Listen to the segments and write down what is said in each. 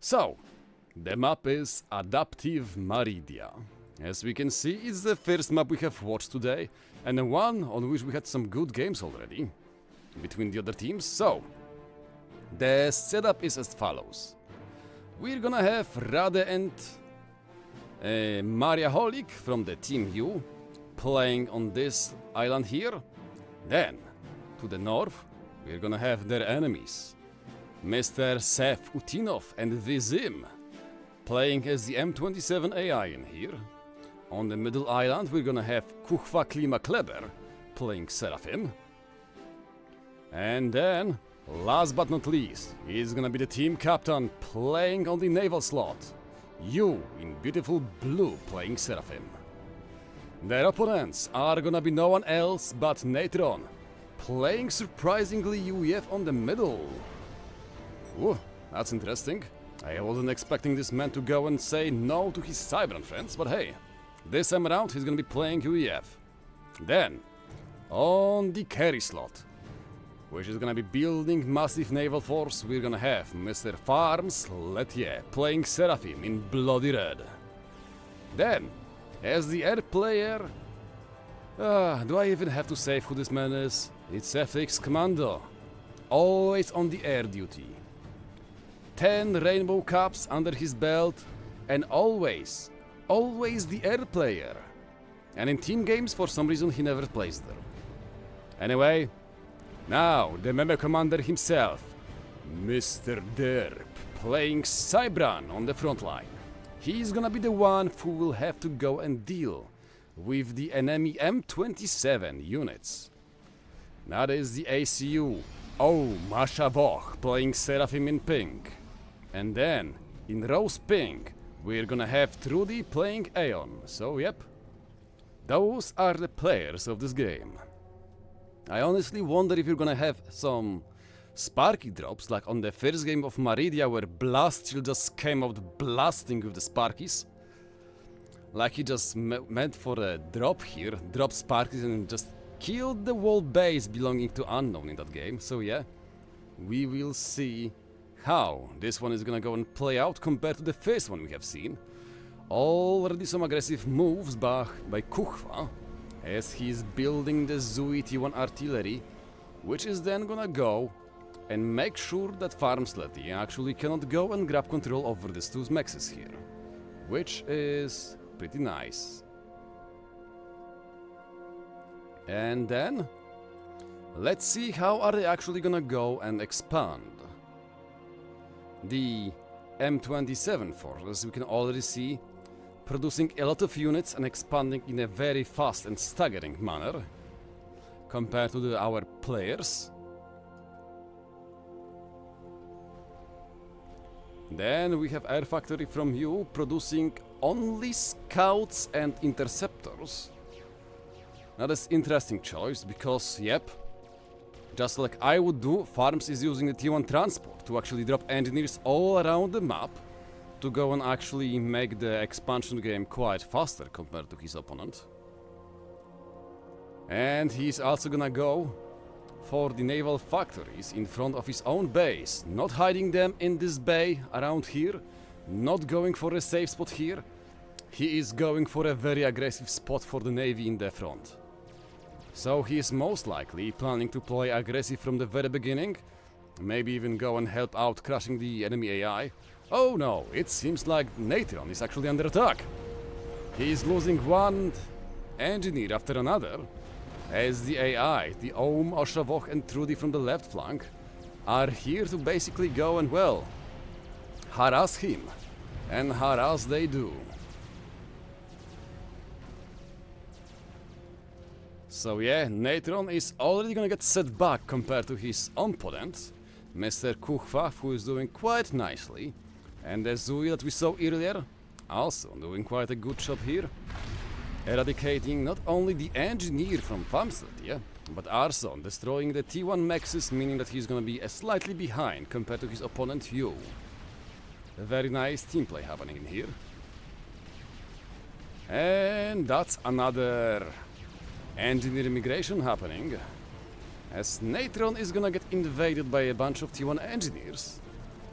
So, the map is Adaptive Maridia. As we can see, it's the first map we have watched today, and the one on which we had some good games already between the other teams. So, the setup is as follows. We're gonna have Rade and Mariaholic from the Team U playing on this island here. Then, to the north, we're gonna have their enemies, Mr. Sef Utinov and Vizim, playing as the M27 AI in here. On the middle island, we're gonna have Kuchva Klima Kleber playing Seraphim. And then, last but not least, is gonna be the team captain playing on the naval slot. You in beautiful blue playing Seraphim. Their opponents are gonna be no one else but Natron, playing surprisingly UEF on the middle. Ooh, that's interesting. I wasn't expecting this man to go and say no to his Cybran friends, but hey, this time around he's gonna be playing UEF. Then, on the carry slot, which is gonna be building massive naval force, we're gonna have Mr. Farmsletje playing Seraphim in bloody red. Then, as the air player, do I even have to say who this man is? It's FX Commando, always on the air duty. 10 rainbow cups under his belt, and always the air player. And in team games, for some reason, he never plays there. Anyway, now the meme commander himself, Mr. Derp, playing Cybran on the front line. He's gonna be the one who will have to go and deal with the enemy M27 units. That is the ACU, Mashavoch, playing Seraphim in pink. And then, in rose pink, we're gonna have Trudy playing Aeon. So yep, those are the players of this game. I honestly wonder if you're gonna have some Sparky drops, like on the first game of Maridia, where Blastchill just came out blasting with the Sparkies. Like he just meant for a drop here, drop Sparkies and just killed the whole base belonging to Unknown in that game. So yeah, we will see how this one is gonna go and play out compared to the first one we have seen. Already some aggressive moves by Kuchva, as he's building the Zui T1 artillery, which is then gonna go and make sure that Farmsletje actually cannot go and grab control over these two mexes here, which is pretty nice. And then, let's see how are they actually gonna go and expand. The M27 force, as we can already see, producing a lot of units and expanding in a very fast and staggering manner compared to our players. Then we have Air Factory from you producing only scouts and interceptors. Now that's interesting choice because, yep, just like I would do, Farms is using the T1 transport to actually drop engineers all around the map to go and actually make the expansion game quite faster compared to his opponent. And he's also gonna go for the naval factories in front of his own base, not hiding them in this bay around here, not going for a safe spot here. He is going for a very aggressive spot for the navy in the front. So he is most likely planning to play aggressive from the very beginning, maybe even go and help out crushing the enemy AI. Oh no, it seems like Natron is actually under attack. He is losing one engineer after another, as the AI, the Oshavok and Trudy from the left flank, are here to basically go and, well, harass him. And harass they do. So yeah, Natron is already gonna get set back compared to his opponent, Mr. Kuchva, who is doing quite nicely, and the Zui that we saw earlier, also doing quite a good job here, eradicating not only the engineer from Farmsletje, but also destroying the T1 mexes, meaning that he's gonna be slightly behind compared to his opponent Yu. A very nice team play happening in here. And that's another engineer immigration happening, as Natron is gonna get invaded by a bunch of T1 engineers,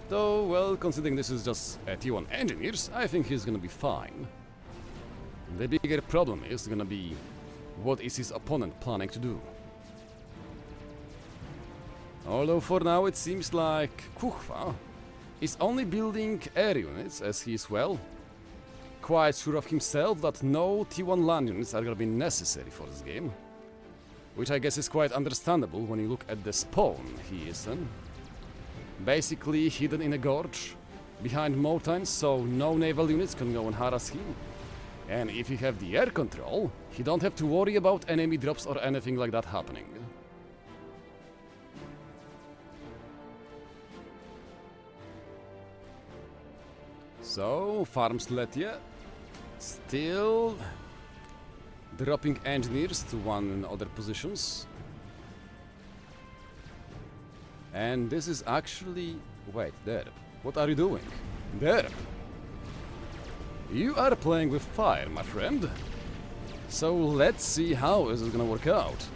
Though, well, considering this is just T1 engineers, I think he's gonna be fine. The bigger problem is gonna be what is his opponent planning to do. Although for now it seems like Kuchva is only building air units, as he is, well, quite sure of himself that no T1 land units are gonna be necessary for this game. Which I guess is quite understandable when you look at the spawn he is in. Basically hidden in a gorge behind mountains, so no naval units can go and harass him. And if you have the air control, you don't have to worry about enemy drops or anything like that happening. So, Farmsletje still dropping engineers to one and other positions. And this is actually... wait, Derb, what are you doing? Derb! You are playing with fire, my friend. So let's see how is it gonna work out.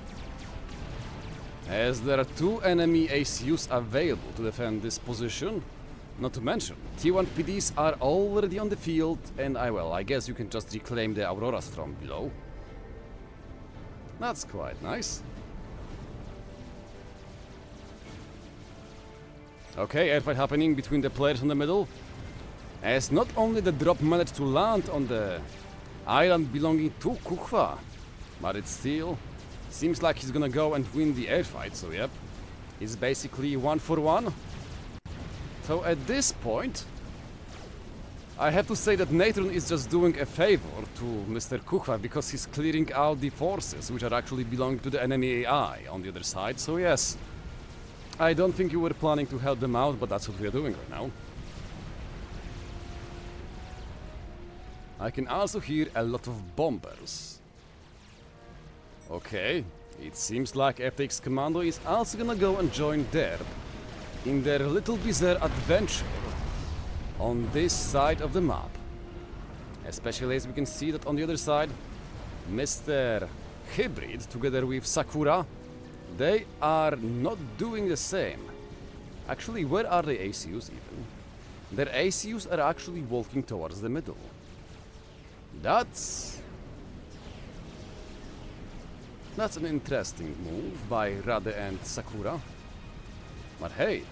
As there are 2 enemy ACUs available to defend this position. Not to mention, T1 PDs are already on the field, and I guess you can just reclaim the Auroras from below. That's quite nice. Okay, airfight happening between the players in the middle. As not only the drop managed to land on the island belonging to Kuchva, but it still seems like he's gonna go and win the airfight, so yep. It's basically 1 for 1. So at this point, I have to say that Natron is just doing a favor to Mr. Kuchva because he's clearing out the forces which are actually belonging to the enemy AI on the other side, so yes. I don't think you were planning to help them out, but that's what we are doing right now. I can also hear a lot of bombers. Okay, it seems like FX Commando is also gonna go and join Derb in their little bizarre adventure on this side of the map. Especially as we can see that on the other side, Mr. Hybrid together with Sakura, they are not doing the same. Actually, where are the ACUs even? Their ACUs are actually walking towards the middle. That's an interesting move by Rade and Sakura. But hey,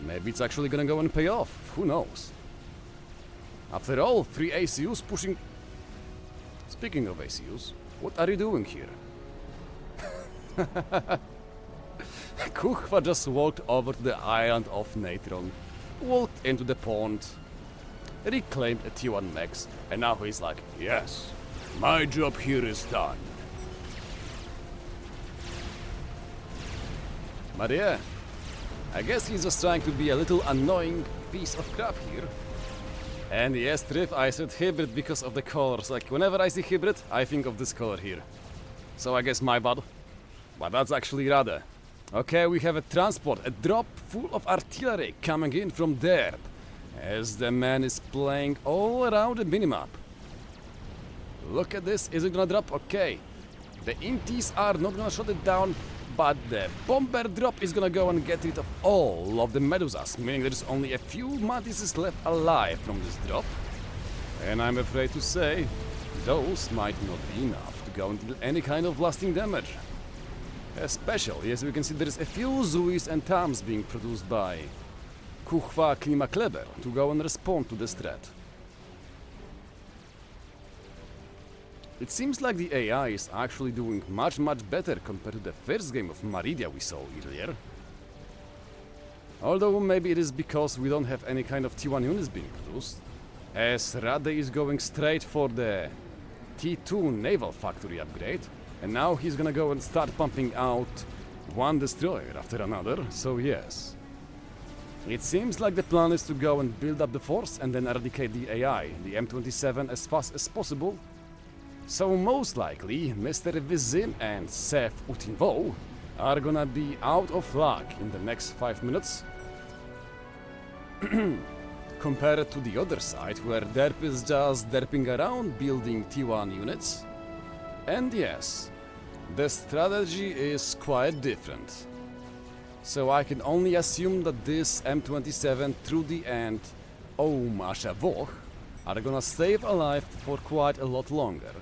maybe it's actually gonna go and pay off, who knows? After all, 3 ACUs pushing... Speaking of ACUs, what are you doing here? Kuchva just walked over to the island of Natron, walked into the pond, reclaimed a T1 Max, and now he's like, yes, my job here is done. But yeah, I guess he's just trying to be a little annoying piece of crap here. And yes, Triff, I said hybrid because of the colors. Like, whenever I see hybrid, I think of this color here. So I guess my bad. But that's actually Rade. Okay, we have a transport, a drop full of artillery coming in from there. As the man is playing all around the minimap. Look at this, is it gonna drop? Okay. The Intis are not gonna shut it down, but the bomber drop is gonna go and get rid of all of the Medusas, meaning there's only a few Mantises left alive from this drop. And I'm afraid to say, those might not be enough to go and deal any kind of lasting damage. Especially as we can see there's a few Zuis and Tams being produced by Kuchva Klimakleber to go and respond to this threat. It seems like the AI is actually doing much better compared to the first game of Maridia we saw earlier. Although maybe it is because we don't have any kind of T1 units being produced, as Rade is going straight for the T2 naval factory upgrade, and now he's gonna go and start pumping out one destroyer after another, so yes. It seems like the plan is to go and build up the force and then eradicate the AI, the M27, as fast as possible. So most likely, Mr. Vizim and Sef Utinvo are gonna be out of luck in the next 5 minutes. Compared to the other side, where Derp is just derping around building T1 units. And yes, the strategy is quite different. So I can only assume that this M27 through the end Mashavokh are gonna stay alive for quite a lot longer.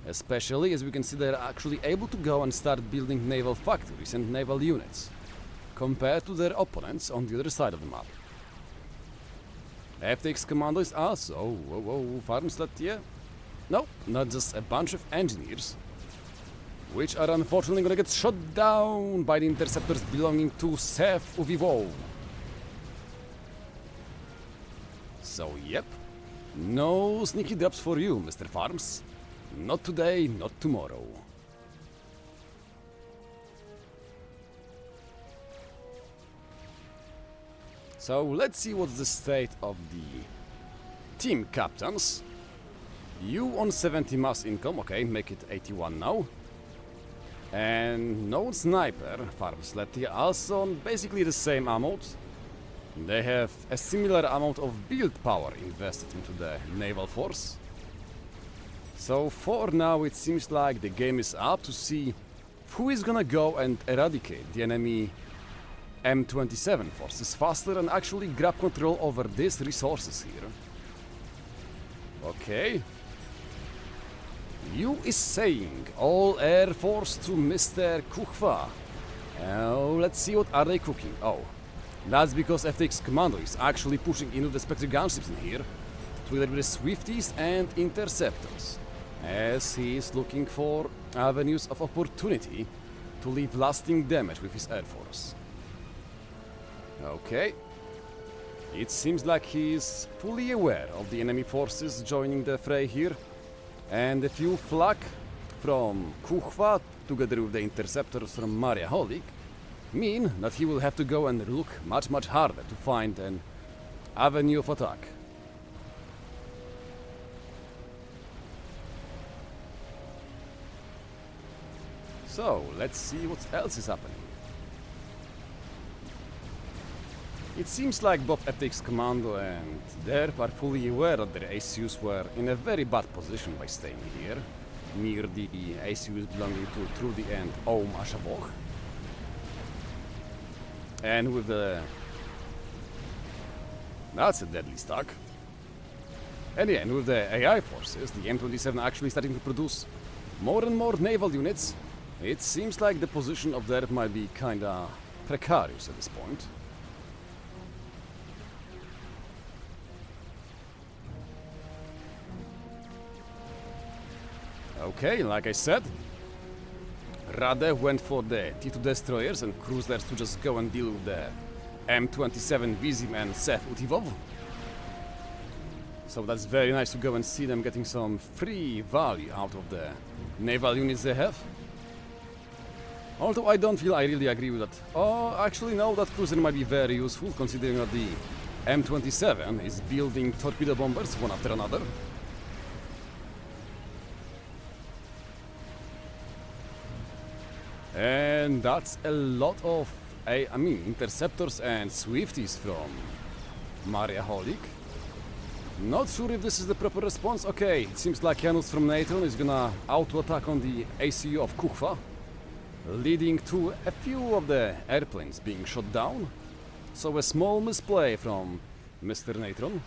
Especially as we can see they're actually able to go and start building naval factories and naval units, compared to their opponents on the other side of the map. FTX Commando is also... Farmsletje? No, not just a bunch of engineers, which are unfortunately gonna get shot down by the interceptors belonging to FAF Uvivo. So yep, no sneaky drops for you, Mr. Farms. Not today, not tomorrow. So let's see what's the state of the team captains. You on 70 mass income, okay, make it 81 now. And no sniper, Farmsletje, also on basically the same amount. They have a similar amount of build power invested into the naval force. So for now it seems like the game is up to see who is gonna go and eradicate the enemy M27 forces faster and actually grab control over these resources here. Okay. You is saying all air force to Mr. Kuchva. Let's see what are they cooking. Oh, that's because FTX Commando is actually pushing into the Spectre gunships in here together with the Swifties and Interceptors, as he is looking for avenues of opportunity to leave lasting damage with his air force. Okay. It seems like he is fully aware of the enemy forces joining the fray here, and a few flak from Kuchva together with the interceptors from Maridia mean that he will have to go and look much harder to find an avenue of attack. So, let's see what else is happening. It seems like both FTX Commando and Derp are fully aware that their ACUs were in a very bad position by staying here, near the ACUs belonging to through the end Mashavokh. And with the... That's a deadly stack. And yeah, and with the AI forces, the M27 actually starting to produce more and more naval units, it seems like the position of Derp might be kinda precarious at this point. Okay, like I said, Rade went for the T2 destroyers and cruisers to just go and deal with the M27 Vizim and FAF Utivov. So that's very nice to go and see them getting some free value out of the naval units they have. Although I don't feel I really agree with that. Oh, actually no, that cruiser might be very useful considering that the M27 is building torpedo bombers one after another. And that's a lot of, interceptors and Swifties from Maridia. Not sure if this is the proper response. Okay, it seems like Janus from Natron is gonna auto-attack on the ACU of Kuchva, leading to a few of the airplanes being shot down. So a small misplay from Mr. Natron.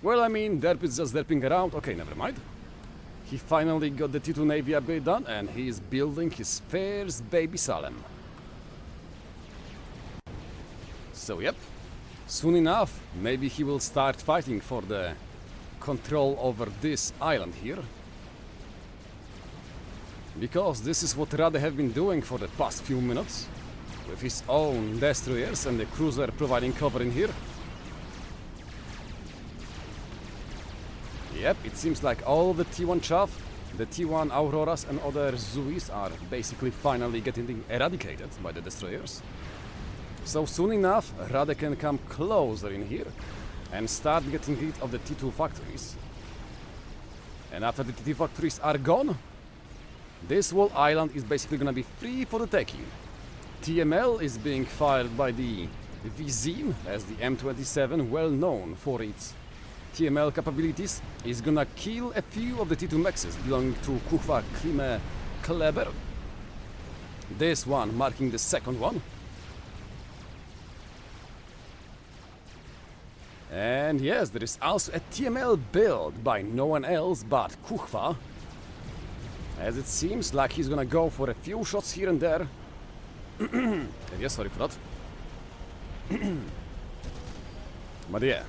Well, Derp is just derping around. Okay, never mind. He finally got the T2 Navy upgrade done, and he is building his first baby Salem. So yep, soon enough, maybe he will start fighting for the control over this island here. Because this is what Rade have been doing for the past few minutes, with his own destroyers and the cruiser providing cover in here. Yep, it seems like all the T1 Chaff, the T1 Auroras and other Zuis are basically finally getting eradicated by the destroyers. So soon enough, Rade can come closer in here and start getting rid of the T2 factories. And after the T2 factories are gone, this whole island is basically gonna be free for the taking. TML is being fired by the Vizim, as the M27, well known for its TML capabilities, is gonna kill a few of the T2 mexes belonging to Kuchva Klime Kleber. This one marking the second one. And yes, there is also a TML build by no one else but Kuchva. As it seems like he's gonna go for a few shots here and there. And yes, sorry for that. But yeah,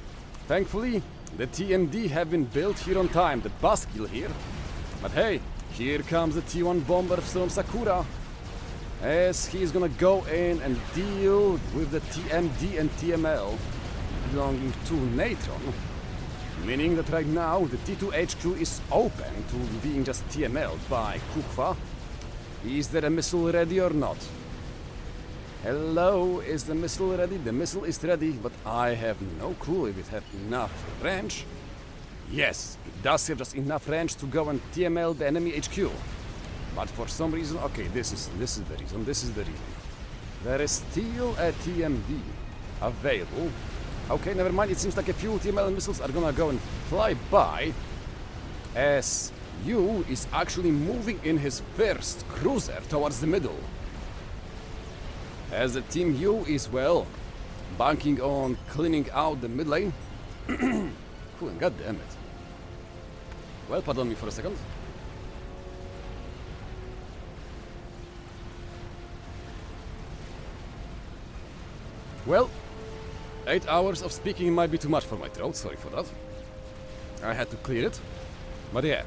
thankfully the TMD have been built here on time, the buskill here. But hey, here comes the T1 bomber from Sakura. As he's gonna go in and deal with the TMD and TML belonging to Natron, meaning that right now the T2 HQ is open to being just TML by Kuchva. Is there a missile ready or not? Hello, is the missile ready? The missile is ready, but I have no clue if it has enough range. Yes, it does have just enough range to go and TML the enemy HQ. But for some reason, okay, this is the reason. There is still a TMD available. Okay, never mind, it seems like a few TML missiles are gonna go and fly by, as Yu is actually moving in his first cruiser towards the middle. As the Team U is, well, banking on cleaning out the mid lane. Cool, god damn it. Well, pardon me for a second. Well, 8 hours of speaking might be too much for my throat, sorry for that. I had to clear it. But yeah,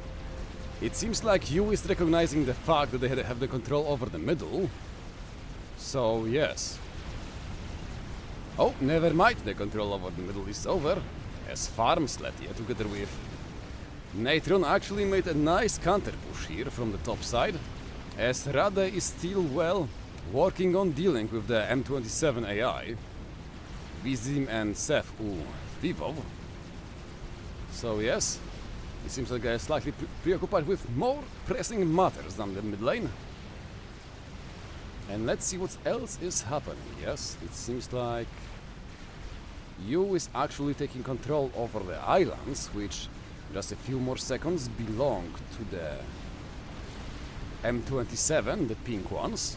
it seems like Yu is recognizing the fact that they have the control over the middle. So yes. Oh, never mind, the control over the middle is over. As Farmsletje together with Natron actually made a nice counter push here from the top side. As Rade is still, well, working on dealing with the M27 AI. Vizim and Sef Vivov. So yes, it seems like they're slightly preoccupied with more pressing matters than the mid lane. And let's see what else is happening. Yes, it seems like Yu is actually taking control over the islands, which just a few more seconds belong to the M27, the pink ones.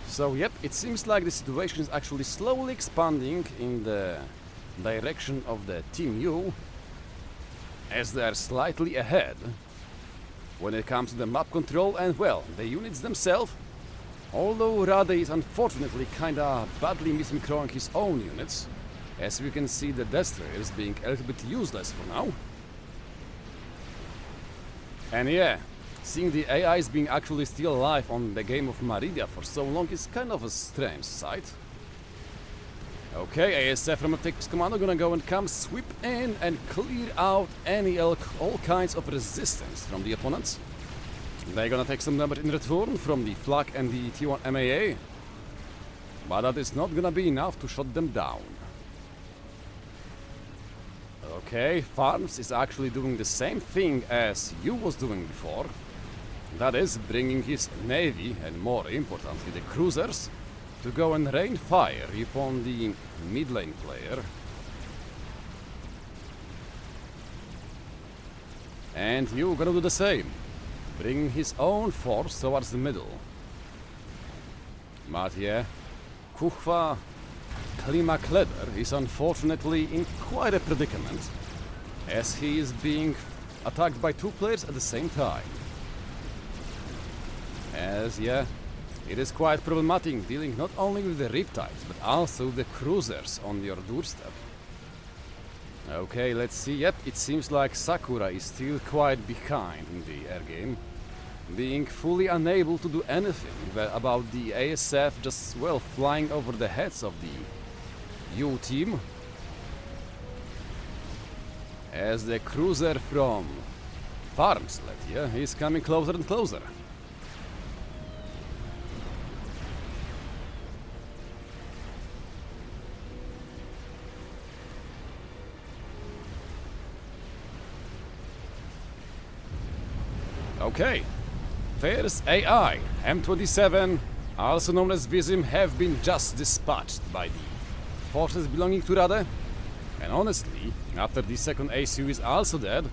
So yep, it seems like the situation is actually slowly expanding in the direction of the Team U, as they are slightly ahead when it comes to the map control and, well, the units themselves. Although Rade is unfortunately kinda badly mismicroing his own units, as we can see the destroyers being a little bit useless for now. And yeah, seeing the AIs being actually still alive on the game of Maridia for so long is kind of a strange sight. Okay, ASF from Attack's Commando gonna go and come sweep in and clear out all kinds of resistance from the opponents. They're gonna take some damage in return from the Flak and the T1 MAA, but that is not gonna be enough to shut them down. Okay, Farms is actually doing the same thing as Yu was doing before. That is, bringing his navy, and more importantly the cruisers, to go and rain fire upon the mid lane player. And Yu gonna do the same, bringing his own force towards the middle. But yeah, Kuchva Klimakleder is unfortunately in quite a predicament, as he is being attacked by two players at the same time. As yeah, it is quite problematic dealing not only with the Riptides, but also the cruisers on your doorstep. Okay, let's see. Yep, it seems like Sakura is still quite behind in the air game, being fully unable to do anything about the ASF just, well, flying over the heads of the U team. As the cruiser from Farmsletje is coming closer and closer. Okay, first AI, M27, also known as Vizim, have been just dispatched by the forces belonging to Rade. And honestly, after the second ACU is also dead,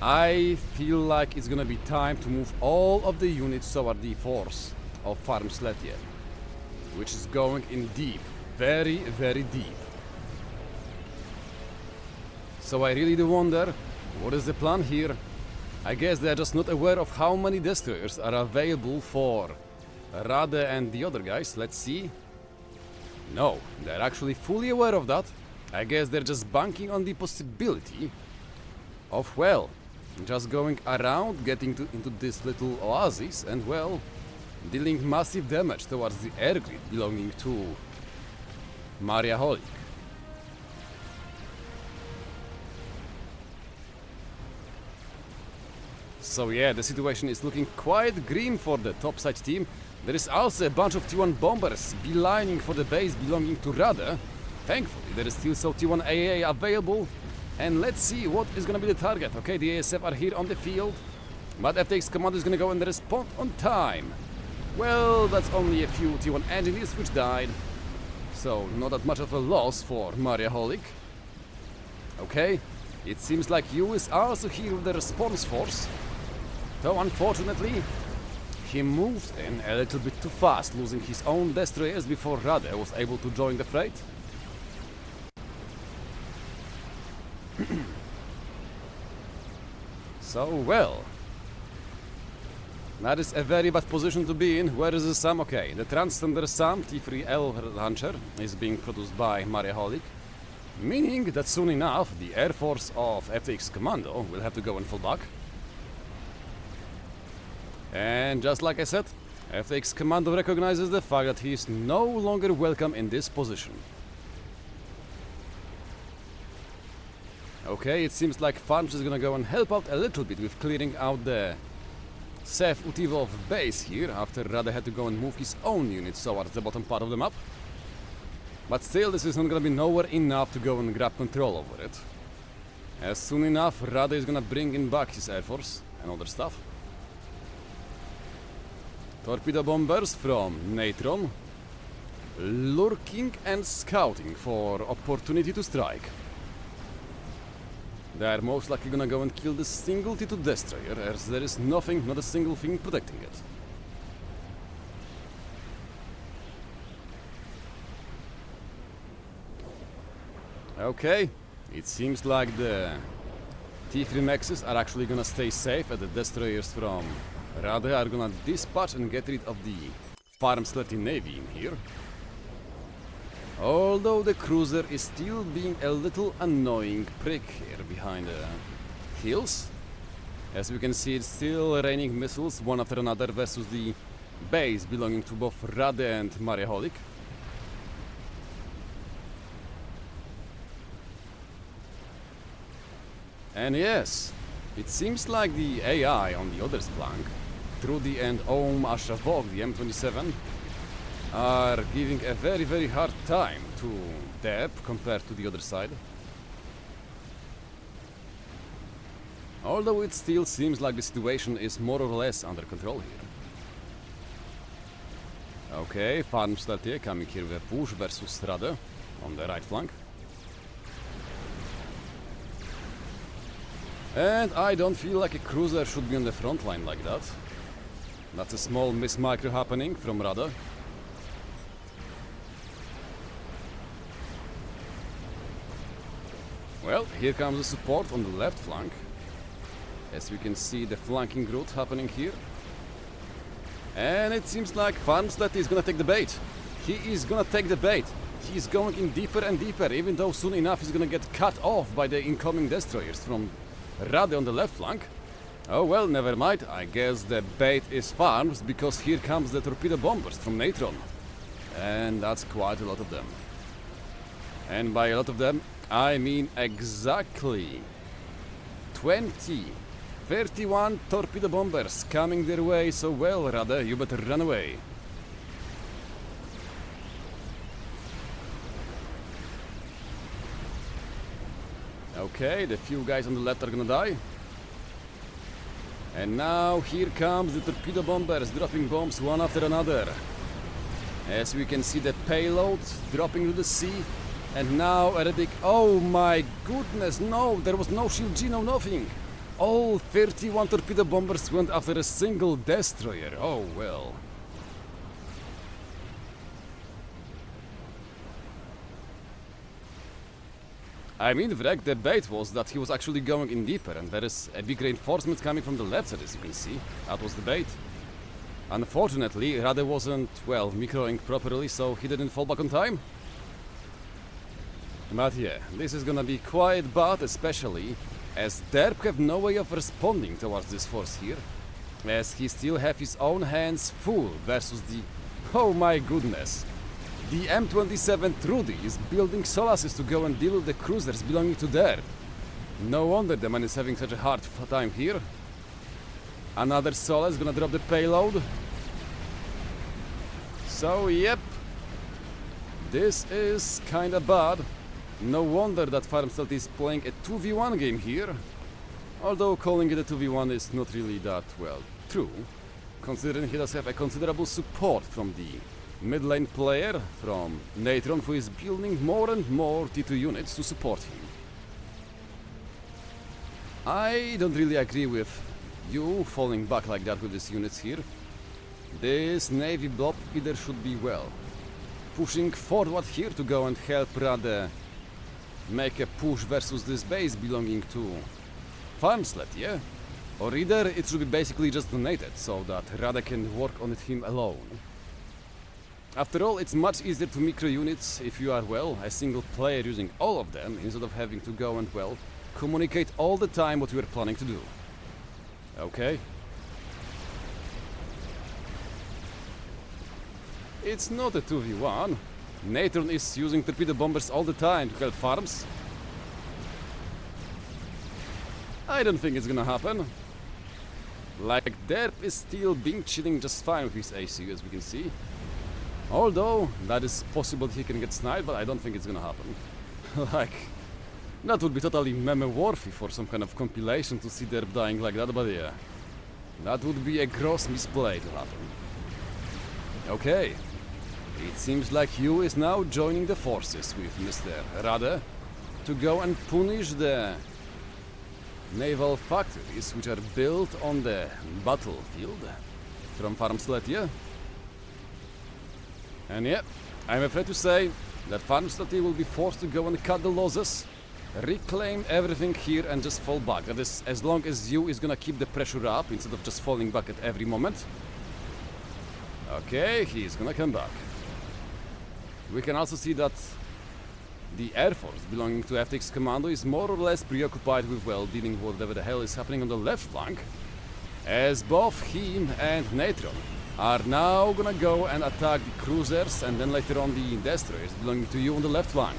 I feel like it's gonna be time to move all of the units toward the force of Farmsletje, which is going in deep, very, very deep. So I really do wonder, what is the plan here? I guess they're just not aware of how many destroyers are available for Rade and the other guys. Let's see. No, they're actually fully aware of that. I guess they're just banking on the possibility of, well, just going around, getting into this little oasis and, well, dealing massive damage towards the air grid belonging to Maridia. So yeah, the situation is looking quite grim for the topside team. There is also a bunch of T1 bombers beelining for the base belonging to Rade. Thankfully, there is still some T1 AA available. And let's see what is gonna be the target. Okay, the ASF are here on the field, but FTX Commando is gonna go and respond on time. Well, that's only a few T1 engineers which died, so not that much of a loss for Maridia. Okay, it seems like you is also here with the response force. Though unfortunately, he moved in a little bit too fast, losing his own destroyers before Rade was able to join the fray. So, well, that is a very bad position to be in. Where is the SAM? Okay, the Transcender SAM T3L launcher is being produced by Maridia, meaning that soon enough the Air Force of FTX Commando will have to go and fall back. And just like I said, FTX Commando recognizes the fact that he is no longer welcome in this position. Okay, it seems like Farms is gonna go and help out a little bit with clearing out the FAF Utivov base here, after Rade had to go and move his own units towards the bottom part of the map. But still, this is not gonna be nowhere enough to go and grab control over it. As soon enough, Rade is gonna bring in back his air force and other stuff. Torpedo bombers from Natron, lurking and scouting for opportunity to strike. They are most likely gonna go and kill the single T2 destroyer, as there is nothing, not a single thing protecting it. Okay, it seems like the T3 Maxes are actually gonna stay safe, and the destroyers from Rade are gonna dispatch and get rid of the Farmsletje Navy in here. Although the cruiser is still being a little annoying prick here behind the hills. As we can see, it's still raining missiles one after another versus the base belonging to both Rade and Maridia. And yes, it seems like the AI on the other's flank, Trudy and Ohm Ashavog, the M27, are giving a very, very hard time to Deb compared to the other side. Although it still seems like the situation is more or less under control here. Okay, Farmsletje coming here with a push versus Rade on the right flank. And I don't feel like a cruiser should be on the front line like that. That's a small miss-micro happening from Rade. Well, here comes the support on the left flank. As we can see the flanking route happening here. And it seems like Farmsletje is gonna take the bait. He is gonna take the bait. He's going in deeper and deeper, even though soon enough he's gonna get cut off by the incoming destroyers from Rade on the left flank. Oh well, never mind. I guess the bait is Farms, because here comes the torpedo bombers from Natron. And that's quite a lot of them. And by a lot of them, I mean exactly 31 torpedo bombers coming their way, so well, Rade, you better run away. Okay, the few guys on the left are gonna die. And now here comes the torpedo bombers dropping bombs one after another. As we can see the payload dropping to the sea. And now Eredik, oh my goodness, no, there was no shield G, no nothing. All 31 torpedo bombers went after a single destroyer, oh well. I mean, Vrek, the bait was that he was actually going in deeper, and there is a big reinforcement coming from the left side, as you can see. That was the bait. Unfortunately, Rade wasn't, well, microing properly, so he didn't fall back on time. But yeah, this is gonna be quite bad, especially as Derp have no way of responding towards this force here, as he still have his own hands full versus the... Oh my goodness! The M27 Trudy is building Solaces to go and deal with the cruisers belonging to Derp. No wonder the man is having such a hard time here. Another Solace gonna drop the payload. So yep, this is kinda bad. No wonder that Farmsletje is playing a 2v1 game here. Although calling it a 2v1 is not really that, well, true, considering he does have a considerable support from the mid lane player, from Natron, who is building more and more T2 units to support him. I don't really agree with you falling back like that with these units here. This navy blob either should be, well, pushing forward here to go and help Rade make a push versus this base belonging to Farmsletje, or either it should be basically just donated so that Rade can work on it him alone. After all, it's much easier to micro units if you are, well, a single player using all of them instead of having to go and, well, communicate all the time what you are planning to do. Okay? It's not a 2v1. Natron is using torpedo bombers all the time to help farms. I don't think it's gonna happen. Like, Derp is still being chilling just fine with his AC, as we can see. Although, that is possible he can get sniped, but I don't think it's gonna happen. Like, that would be totally meme-worthy for some kind of compilation to see Derp dying like that, but yeah. That would be a gross misplay to happen. Okay. It seems like you is now joining the forces with Mr. Rade to go and punish the naval factories which are built on the battlefield from Farmsletje. And yeah, I'm afraid to say that Farmsletje will be forced to go and cut the losses, reclaim everything here and just fall back. That is, as long as you is gonna keep the pressure up instead of just falling back at every moment. Okay, he's gonna come back. We can also see that the Air Force belonging to FTX Commando is more or less preoccupied with, well, dealing with whatever the hell is happening on the left flank, as both him and Natron are now gonna go and attack the cruisers and then later on the destroyers belonging to you on the left flank.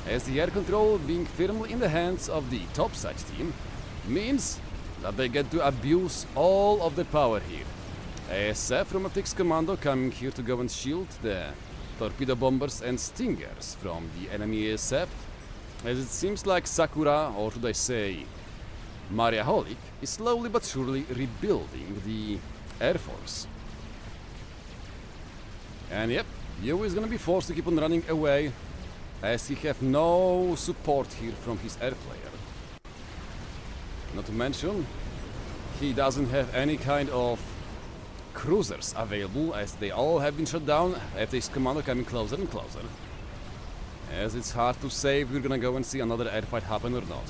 As the air control being firmly in the hands of the topside team means that they get to abuse all of the power here. ASF from FTX Commando coming here to go and shield the torpedo bombers and stingers from the enemy ASF, as it seems like Sakura, or should I say Mariaholic, is slowly but surely rebuilding the Air Force. And yep, Yo is gonna be forced to keep on running away, as he have no support here from his air player. Not to mention, he doesn't have any kind of cruisers available, as they all have been shut down after his commander coming closer and closer. As it's hard to say if we're gonna go and see another airfight happen or not.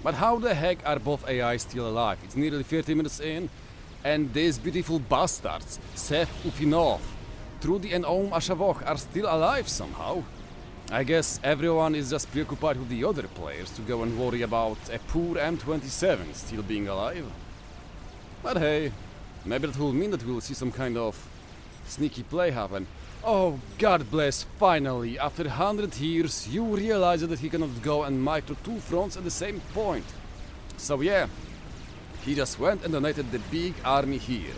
But how the heck are both AIs still alive? It's nearly 30 minutes in, and these beautiful bastards, Seth Ufinov, Trudy and Oum Ashavok, are still alive somehow. I guess everyone is just preoccupied with the other players to go and worry about a poor M27 still being alive. But hey, maybe that will mean that we'll see some kind of sneaky play happen. Oh, God bless, finally, after 100 years, you realize that he cannot go and micro two fronts at the same point. So yeah, he just went and donated the big army here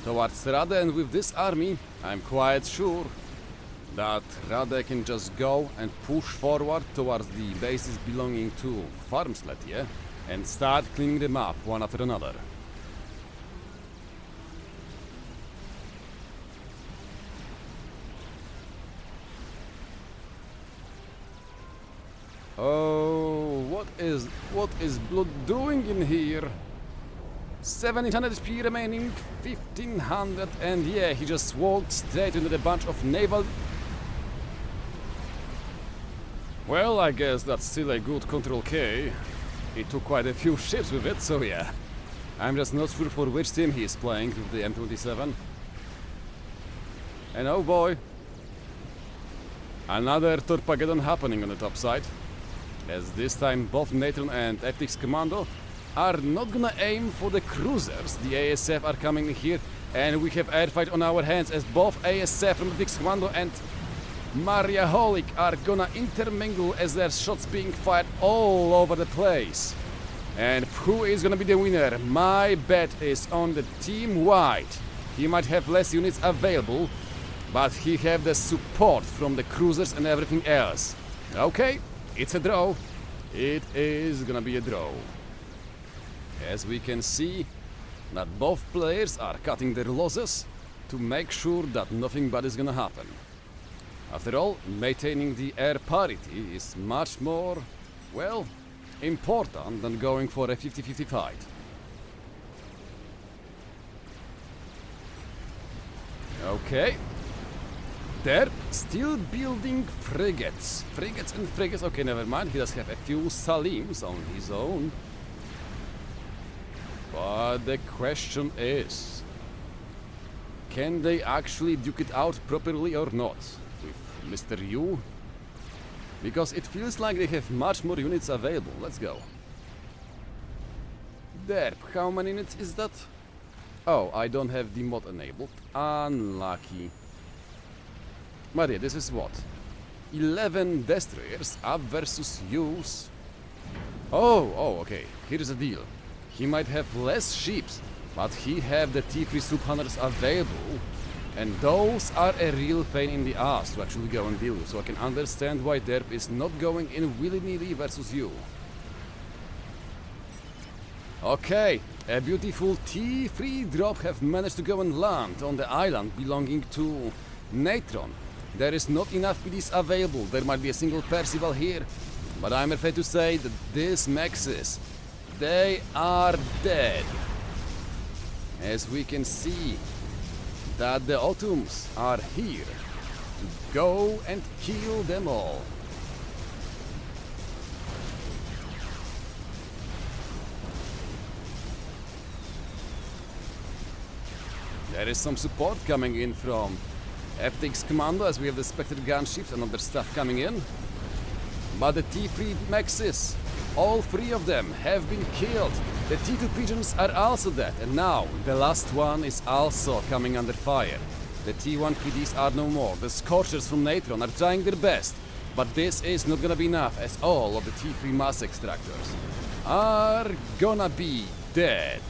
towards Rade, and with this army, I'm quite sure that Rade can just go and push forward towards the bases belonging to Farmsletje and start cleaning them up one after another. Oh, what is Blood doing in here? 1700 HP remaining, 1500, and yeah, he just walked straight into the bunch of naval... Well, I guess that's still a good Control K. He took quite a few ships with it, so yeah. I'm just not sure for which team he is playing with the M27. And oh boy, another Torpageddon happening on the top side. As this time both Natron and FTX Commando are not gonna aim for the cruisers. The ASF are coming in here, and we have airfight on our hands as both ASF from FTX Commando and Maria Holic are gonna intermingle as there's shots being fired all over the place. And who is gonna be the winner? My bet is on the Team White. He might have less units available, but he have the support from the cruisers and everything else. Okay, it's a draw. It is gonna be a draw. As we can see, that both players are cutting their losses to make sure that nothing bad is gonna happen. After all, maintaining the air parity is much more, well, important than going for a 50-50 fight. Okay. Derp still building frigates. Frigates and frigates. Okay, never mind. He does have a few Salims on his own. But the question is, can they actually duke it out properly or not with Mr. Yu? Because it feels like they have much more units available. Let's go. Derp, how many units is that? Oh, I don't have the mod enabled. Unlucky. Maridia, this is what? 11 destroyers up versus use. Oh, okay. Here's the deal. He might have less ships, but he have the T3 Soup Hunters available, and those are a real pain in the ass to actually go and deal with, so I can understand why Derp is not going in willy-nilly versus you. Okay, a beautiful T3 drop have managed to go and land on the island belonging to Natron. There is not enough PDs available. There might be a single Percival here, but I'm afraid to say that these Maxes, they are dead. As we can see that the Autumns are here to go and kill them all. There is some support coming in from FTX Commando as we have the Spectre gunships and other stuff coming in. But the T3 Maxes, all three of them have been killed. The T2 Pigeons are also dead, and now the last one is also coming under fire. The T1 PDs are no more. The Scorchers from Natron are trying their best, but this is not gonna be enough as all of the T3 Mass Extractors are gonna be dead.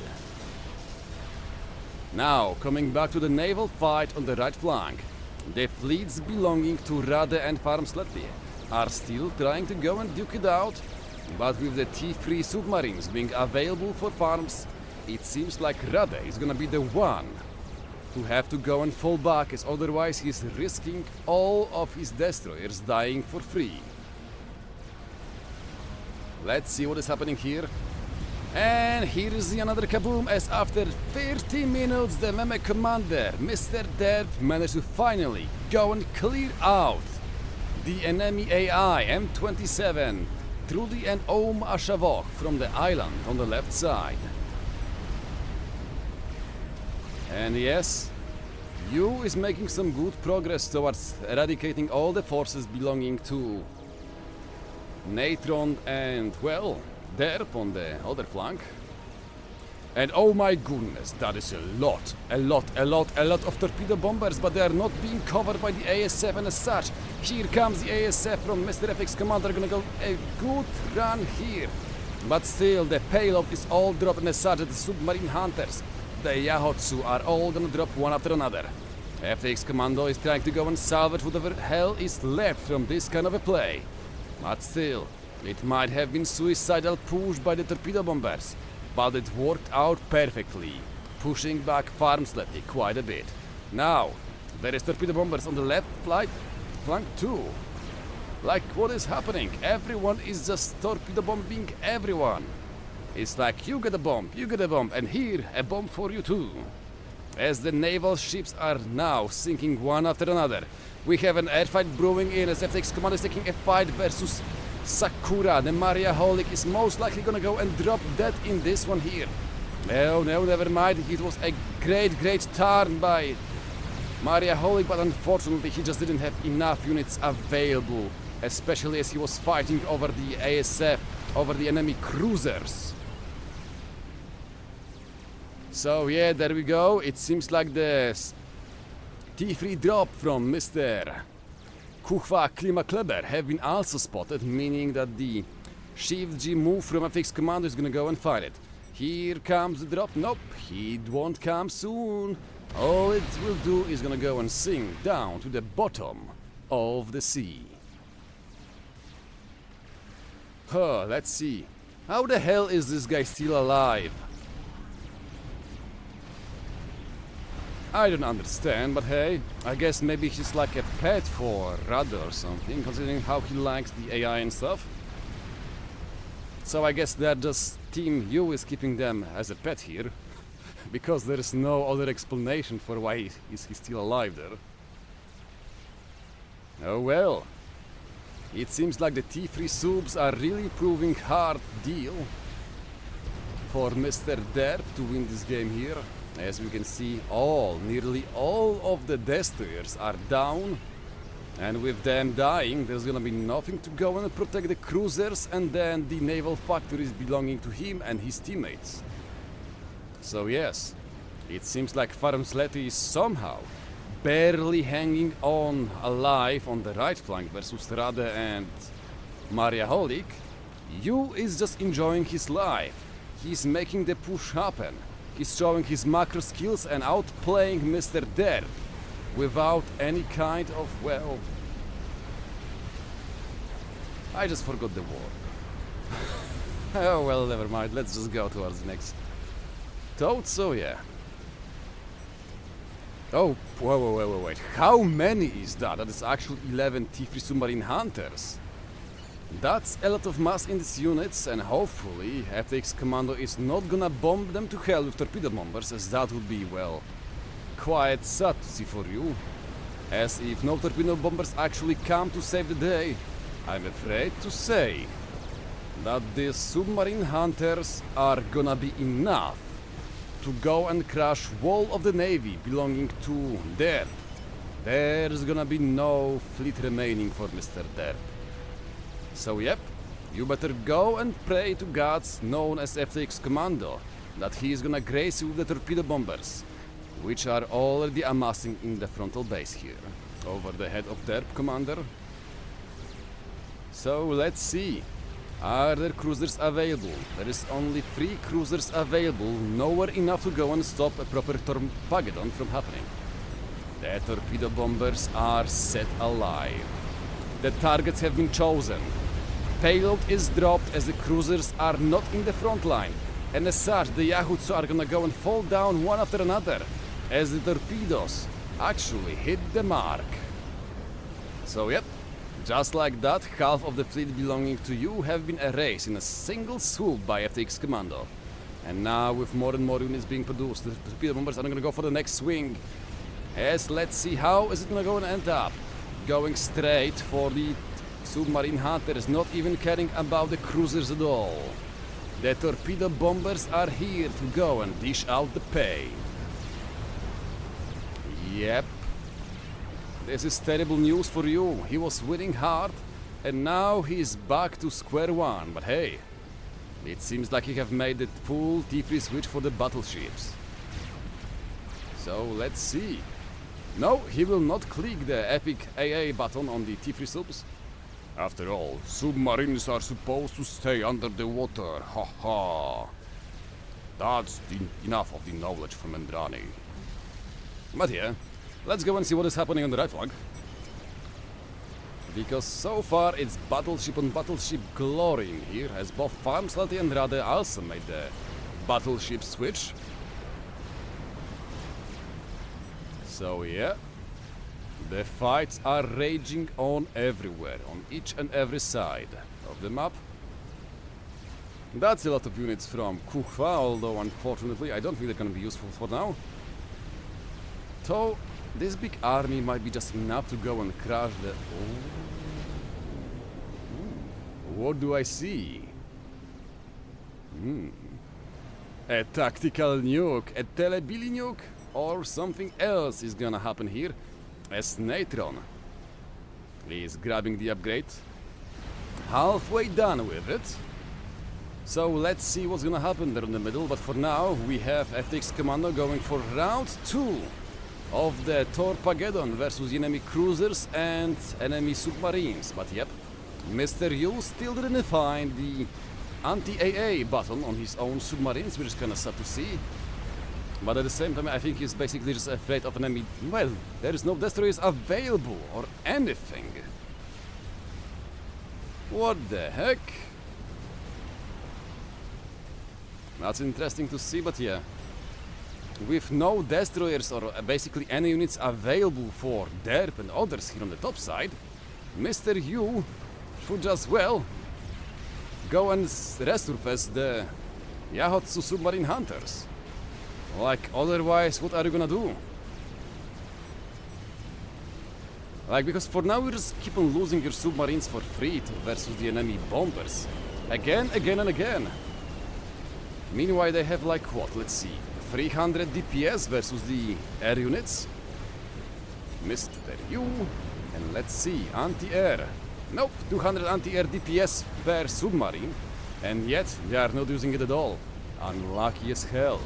Now, coming back to the naval fight on the right flank, the fleets belonging to Rade and Farmsletje are still trying to go and duke it out, but with the T3 submarines being available for farms, it seems like Rade is gonna be the one to have to go and fall back, as otherwise he's risking all of his destroyers dying for free. Let's see what is happening here. And here is another kaboom, as after 30 minutes the Meme commander, Mr. Derp, managed to finally go and clear out the enemy AI M27 Trudy and Om Ashavok from the island on the left side. And yes, Yu is making some good progress towards eradicating all the forces belonging to Natron and, well, Derp on the other flank. And oh my goodness, that is a lot of torpedo bombers, but they are not being covered by the AS7 as such. Here comes the AS7 from Mr. FX Commander, gonna go a good run here. But still, the payload is all dropped, and as such, the submarine hunters, the Yahotsu, are all gonna drop one after another. FX Commando is trying to go and salvage whatever hell is left from this kind of a play. But still, it might have been suicidal push by the torpedo bombers, but it worked out perfectly, pushing back Farmsletje quite a bit. Now, there is torpedo bombers on the left flank too. Like, what is happening? Everyone is just torpedo bombing everyone. It's like, you get a bomb, and here, a bomb for you too. as the naval ships are now sinking one after another. We have an airfight brewing in as FTX Command is taking a fight versus Sakura. The Maria Holic is most likely gonna go and drop dead in this one here. No, never mind. It was a great turn by Maria Holic, but unfortunately he just didn't have enough units available, especially as he was fighting over the ASF, over the enemy cruisers. So yeah, there we go. It seems like the T3 drop from Mr. Kuchwa Klimakleber have been also spotted, meaning that the Shift G move from FX Commando is gonna go and find it. Here comes the drop. Nope, he won't come soon. All it will do is gonna go and sink down to the bottom of the sea. Huh, let's see. How the hell is this guy still alive? I don't understand, but hey, I guess maybe he's like a pet for Rada or something, considering how he likes the AI and stuff. So I guess that just Team U is keeping them as a pet here, because there is no other explanation for why he's still alive there. Oh well. It seems like the T3 subs are really proving hard deal for Mr. Derp to win this game here. As we can see, nearly all of the destroyers are down, and with them dying, there's gonna be nothing to go and protect the cruisers and then the naval factories belonging to him and his teammates. So yes, it seems like Farmsletje is somehow barely hanging on alive on the right flank versus Rade and Maria Holic. Yu is just enjoying his life. He's making the push happen. He's showing his macro skills and outplaying Mr. Derp without any kind of, well... I just forgot the word. Oh well, never mind, let's just go towards the next toad, so yeah. Oh, wait, how many is that? That is actually 11 T3 submarine hunters. That's a lot of mass in these units, and hopefully FTX Commando is not gonna bomb them to hell with torpedo bombers, as that would be, well, quite sad to see for you. As if no torpedo bombers actually come to save the day, I'm afraid to say that these submarine hunters are gonna be enough to go and crash wall of the navy belonging to Derp. There's gonna be no fleet remaining for Mr. Derp. So yep, you better go and pray to gods known as FTX Commando that he is gonna grace you with the torpedo bombers, which are already amassing in the frontal base here, over the head of Derp Commander. So let's see, are there cruisers available? There is only 3 cruisers available, nowhere enough to go and stop a proper Torpageddon from happening. The torpedo bombers are set alive. The targets have been chosen. Payload is dropped as the cruisers are not in the front line, and as such the Yahutsu are gonna go and fall down one after another as the torpedoes actually hit the mark. So yep, just like that, half of the fleet belonging to you have been erased in a single swoop by FTX Commando. And now with more and more units being produced, the torpedo bombers are gonna go for the next swing. As let's see how is it gonna go and end up. Going straight for the submarine hunters, not even caring about the cruisers at all. The torpedo bombers are here to go and dish out the pay. Yep. This is terrible news for you. He was winning hard, and now he's back to square one. But hey, it seems like he have made the full T3 switch for the battleships. So let's see. No, he will not click the epic AA button on the T3 subs. After all, submarines are supposed to stay under the water, haha. That's enough of the knowledge from Endranii. But yeah, let's go and see what is happening on the right flank. Because so far it's battleship on battleship glory in here, as both Farmsletje and Rade also made the battleship switch. So yeah, the fights are raging on everywhere, on each and every side of the map. That's a lot of units from Kuchwa, although unfortunately I don't think they're gonna be useful for now. So, this big army might be just enough to go and crush the... What do I see? A tactical nuke, a telebili nuke, or something else is gonna happen here, as Natron is grabbing the upgrade. Halfway done with it. So let's see what's gonna happen there in the middle, but for now we have FTX Commando going for round 2 of the Torpageddon versus enemy cruisers and enemy submarines. But yep, Mr. Yu still didn't find the anti-AA button on his own submarines, which is kinda sad to see. But at the same time, I think he's basically just afraid of enemy... Well, there is no destroyers available or anything. What the heck? That's interesting to see, but yeah. With no destroyers or basically any units available for DERP and others here on the top side, Mr. Yu should just, well, go and resurface the Yahatsu submarine hunters. Like, otherwise, what are you gonna do? Like, because for now you just keep on losing your submarines for free versus the enemy bombers. Again and again. Meanwhile, they have like what? Let's see. 300 DPS versus the air units. Mr. Yu. And let's see. Anti-air. Nope. 200 anti-air DPS per submarine. And yet, they are not using it at all. Unlucky as hell.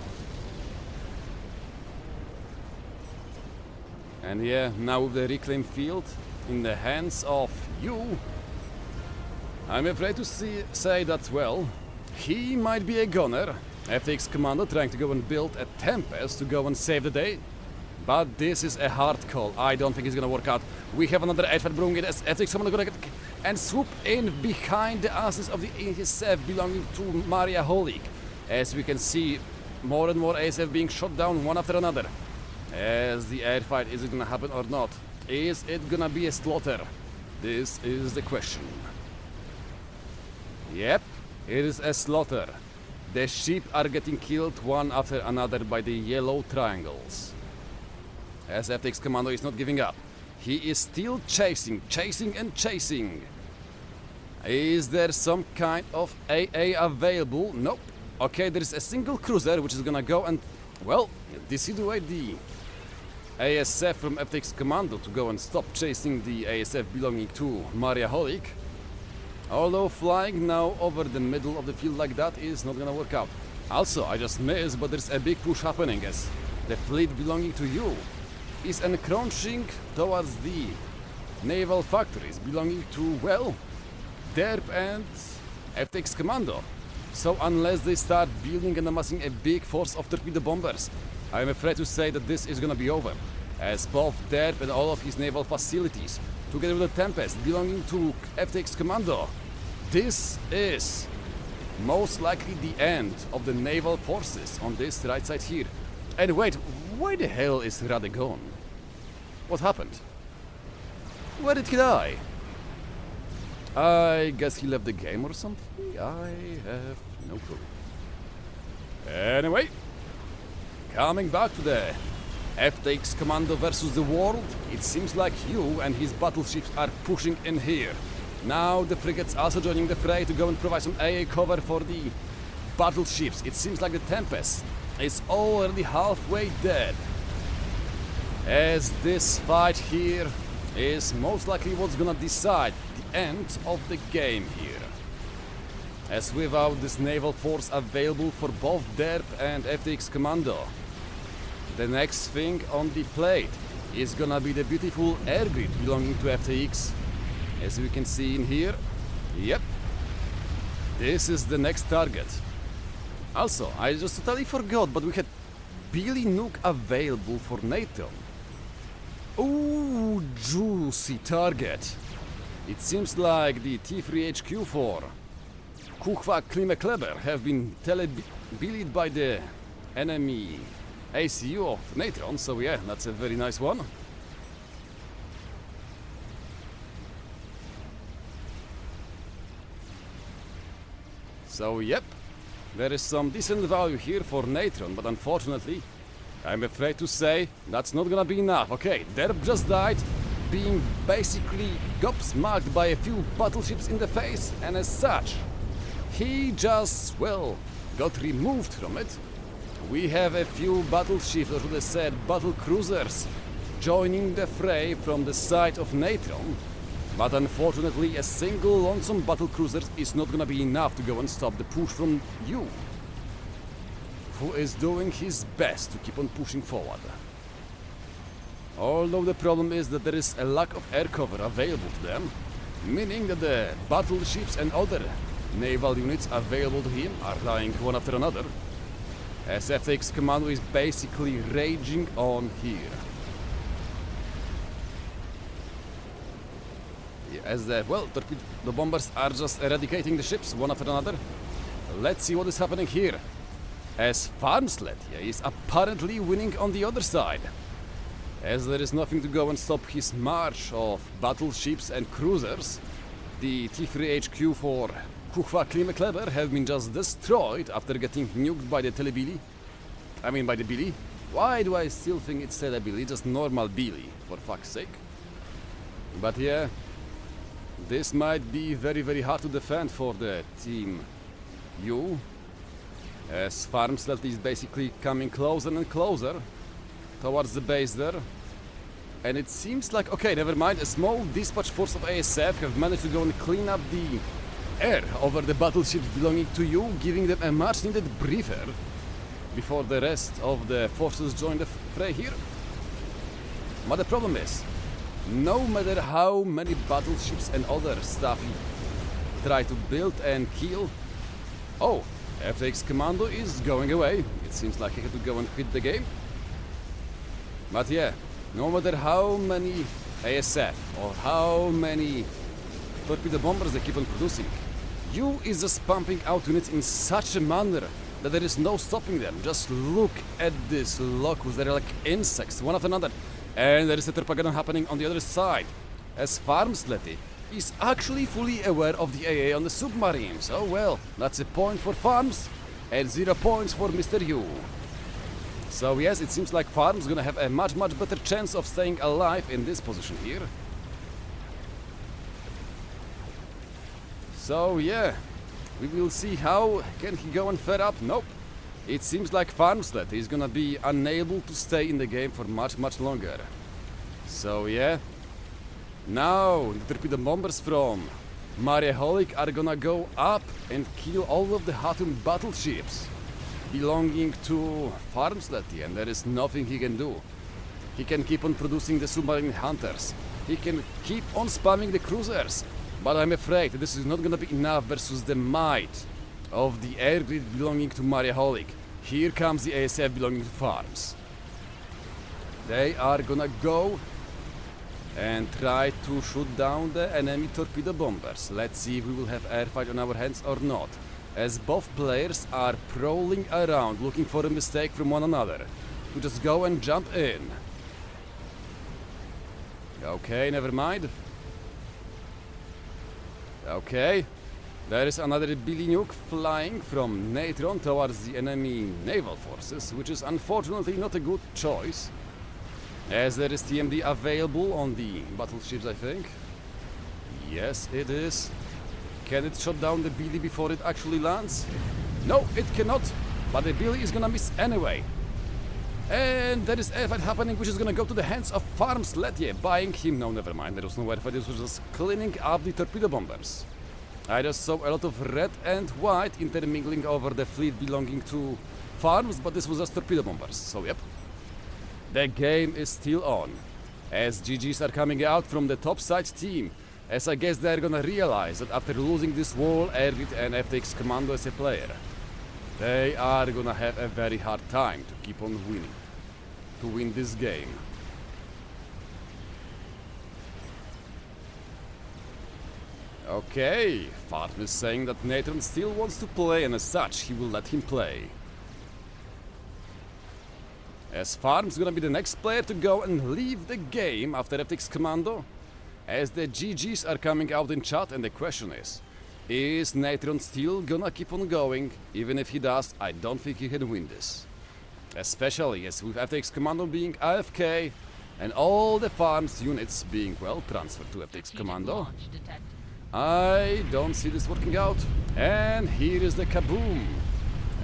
And yeah, now with the reclaim field in the hands of Yu, I'm afraid to say that, well, he might be a gunner. FTX Commando trying to go and build a Tempest to go and save the day. But this is a hard call. I don't think it's gonna work out. We have another Edward Brungit as FTX Commando gonna get and swoop in behind the asses of the ASF belonging to Maria Holik. As we can see, more and more ASF being shot down one after another. As the air fight, is it gonna happen or not? Is it gonna be a slaughter? This is the question. Yep, it is a slaughter. The sheep are getting killed one after another by the yellow triangles. As FTX Commando is not giving up. He is still chasing. Is there some kind of AA available? Nope. Okay, there is a single cruiser which is gonna go and, well, dissuade the ASF from FTX Commando to go and stop chasing the ASF belonging to Maria Holik. Although flying now over the middle of the field like that is not gonna work out. Also, I just missed, but there's a big push happening as the fleet belonging to you is encroaching towards the naval factories belonging to, well, DERP and FTX Commando. So unless they start building and amassing a big force of torpedo bombers, I'm afraid to say that this is gonna be over, as both DERP and all of his naval facilities, together with the Tempest belonging to FTX Commando, this is most likely the end of the naval forces on this right side here. And wait, why the hell is Rade gone? What happened? Where did he die? I guess he left the game or something? I have no clue. Anyway, coming back to the FTX Commando versus the world, it seems like you and his battleships are pushing in here. Now the frigates also joining the fray to go and provide some AA cover for the battleships. It seems like the Tempest is already halfway dead. As this fight here is most likely what's gonna decide the end of the game here. As without this naval force available for both DERP and FTX Commando, the next thing on the plate is gonna be the beautiful air grid belonging to FTX. As we can see in here, yep, this is the next target. Also, I just totally forgot, but we had Billy Nuke available for NATO. Ooh, juicy target. It seems like the T3HQ4 Kuchwa Klimekleber have been telebillied by the enemy ACU of Natron, so yeah, that's a very nice one. So yep, there is some decent value here for Natron, but unfortunately I'm afraid to say that's not gonna be enough. Okay, Derp just died, being basically gobsmacked by a few battleships in the face, and as such, he just, well, got removed from it. We have a few battleships, or should I say battle cruisers, joining the fray from the side of Natron, but unfortunately a single lonesome battle cruiser is not gonna be enough to go and stop the push from you, who is doing his best to keep on pushing forward. Although the problem is that there is a lack of air cover available to them, meaning that the battleships and other naval units available to him are dying one after another, as FX Commando is basically raging on here. As the bombers are just eradicating the ships one after another. Let's see what is happening here, as Farmsletje is apparently winning on the other side, as there is nothing to go and stop his march of battleships and cruisers. The T3 HQ for Kuchwa Klimekleber have been just destroyed after getting nuked by the Telebili. I mean by the Billy. Why do I still think it's Telebili? Just normal Billy, for fuck's sake. But yeah, this might be very hard to defend for the Team U, as Farmsletje is basically coming closer and closer towards the base there. And it seems like, okay, never mind, a small dispatch force of ASF have managed to go and clean up the air over the battleships belonging to you, giving them a much needed breather before the rest of the forces join the fray here. But the problem is, no matter how many battleships and other stuff you try to build and kill... Oh, FX Commando is going away. It seems like he had to go and quit the game. But yeah, no matter how many ASF or how many torpedo bombers they keep on producing, you is just pumping out units in such a manner that there is no stopping them. Just look at this locus, they're like insects, one after another. And there is a propaganda happening on the other side, as Farmsletje is actually fully aware of the AA on the submarines. Oh well, that's a point for Farms, and 0 points for Mr. U. So yes, it seems like Farm's gonna have a much better chance of staying alive in this position here. So yeah, we will see how can he go and fare up. Nope. It seems like Farmsletje is gonna be unable to stay in the game for much longer. So yeah, now the torpedo bombers from Maridia are gonna go up and kill all of the Hatun battleships belonging to Farmsletje, and there is nothing he can do. He can keep on producing the submarine hunters, he can keep on spamming the cruisers, but I'm afraid that this is not gonna be enough versus the might of the air grid belonging to Maridia. Here comes the ASF belonging to Farms. They are gonna go and try to shoot down the enemy torpedo bombers. Let's see if we will have airfight on our hands or not, as both players are prowling around looking for a mistake from one another to just go and jump in. Okay, never mind. Okay. There is another Billy nuke flying from Natron towards the enemy naval forces, which is unfortunately not a good choice, as there is TMD available on the battleships, I think. Yes, it is. Can it shut down the Billy before it actually lands? No, it cannot, but the Billy is gonna miss anyway. And there is airfight happening, which is gonna go to the hands of Farmsletje, buying him... No, never mind, there was no airfight, this was just cleaning up the torpedo bombers. I just saw a lot of red and white intermingling over the fleet belonging to Farms, but this was just torpedo bombers, so yep. The game is still on, as GGs are coming out from the topside team, as I guess they're gonna realize that after losing this wall, Airgrid and FX Commando as a player, they are gonna have a very hard time to keep on winning, to win this game. Okay, Farm is saying that Nathan still wants to play, and as such, he will let him play. As Farm's gonna be the next player to go and leave the game after FX Commando, as the GGs are coming out in chat, and the question is Nathan still gonna keep on going? Even if he does, I don't think he can win this. Especially as with FTX Commando being AFK and all the farms units being well transferred to FTX Commando. I don't see this working out. And here is the kaboom.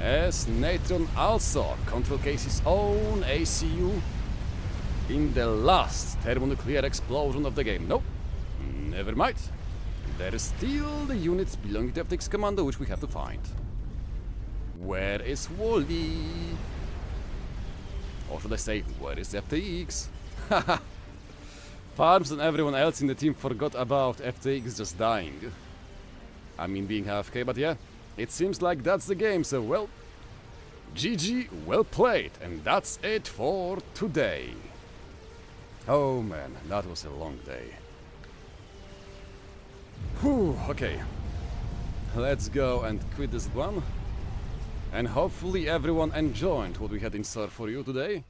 As Natron also control cases own ACU in the last thermonuclear explosion of the game. Nope, never mind. There is still the units belonging to FTX Commando which we have to find. Where is Wally? Or should I say, where is FTX? Haha. Farms and everyone else in the team forgot about FTX just dying. I mean being AFK, but yeah, it seems like that's the game, so well, GG, well played, and that's it for today. Oh man, that was a long day. Whew, okay. Let's go and quit this one. And hopefully everyone enjoyed what we had in store for you today.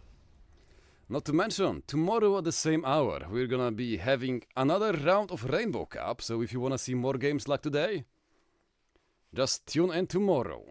Not to mention, tomorrow at the same hour, we're gonna be having another round of Rainbow Cup, so if you wanna see more games like today, just tune in tomorrow.